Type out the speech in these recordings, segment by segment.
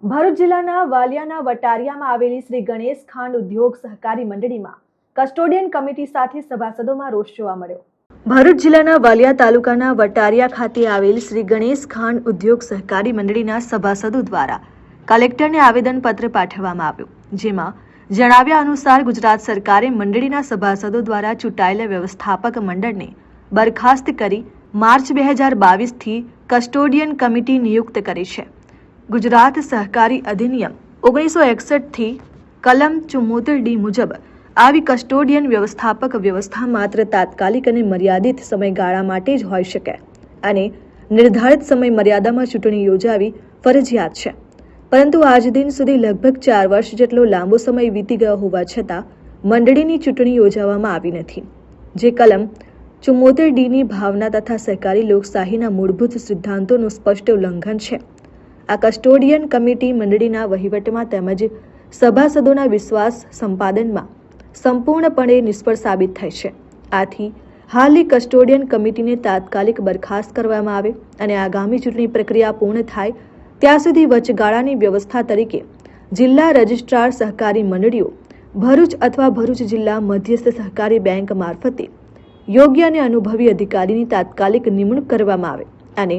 ભરૂચ જિલ્લાના વાલિયાના વટારિયામાં આવેલી શ્રી ગણેશ ખાંડ ઉદ્યોગ સહકારી મંડળીમાં કસ્ટોડિયન કમિટી સાથે સભાસદોમાં રોષ જોવા મળ્યો। ભરૂચ જિલ્લાના વાલિયા તાલુકાના વટારિયા ખાતે આવેલ શ્રી ગણેશ ખાંડ ઉદ્યોગ સહકારી મંડળીના સભાસદો દ્વારા કલેક્ટરને આવેદનપત્ર પાઠવવામાં આવ્યું, જેમાં જણાવ્યા અનુસાર ગુજરાત સરકારે મંડળીના સભાસદો દ્વારા ચૂંટાયેલા વ્યવસ્થાપક મંડળને બરખાસ્ત કરી માર્ચ 2022 થી કસ્ટોડિયન કમિટી નિયુક્ત કરી છે। ગુજરાત સહકારી અધિનિયમ 1961 થી કલમ 74D મુજબ આવી કસ્ટોડિયન વ્યવસ્થાપક વ્યવસ્થા માત્ર તાત્કાલિક અને મર્યાદિત સમયગાળા માટે જ હોઈ શકે અને નિર્ધારિત સમય મર્યાદામાં ચૂંટણી યોજાવી ફરજિયાત છે, પરંતુ આજ દિન સુધી લગભગ 4 વર્ષ જેટલો લાંબો સમય વીતી ગયો હોવા છતાં મંડળીની ચૂંટણી યોજવામાં આવી નથી, જે કલમ 74Dની ભાવના તથા સહકારી લોકશાહીના મૂળભૂત સિદ્ધાંતોનું સ્પષ્ટ ઉલ્લંઘન છે। આ કસ્ટોડિયન કમિટી મંડળીના વહીવટમાં તેમજ સભાસદોના વિશ્વાસ સંપાદનમાં સંપૂર્ણપણે નિષ્ફળ સાબિત થઈ છે। આથી હાલની કસ્ટોડિયન કમિટીને તાત્કાલિક બરખાસ્ત કરવામાં આવે અને આગામી ચૂંટણી પ્રક્રિયા પૂર્ણ થાય ત્યાં સુધી વચગાળાની વ્યવસ્થા તરીકે જિલ્લા રજિસ્ટ્રાર સહકારી મંડળીઓ ભરૂચ અથવા ભરૂચ જિલ્લા મધ્યસ્થ સહકારી બેંક મારફતે યોગ્ય અને અનુભવી અધિકારીની તાત્કાલિક નિમણૂક કરવામાં આવે અને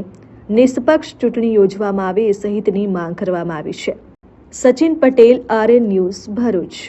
નિષ્પક્ષ ચૂંટણી યોજવામાં આવે એ સહિતની માંગ કરવામાં આવી છે। Sachin Patel, RN news, Bharuch.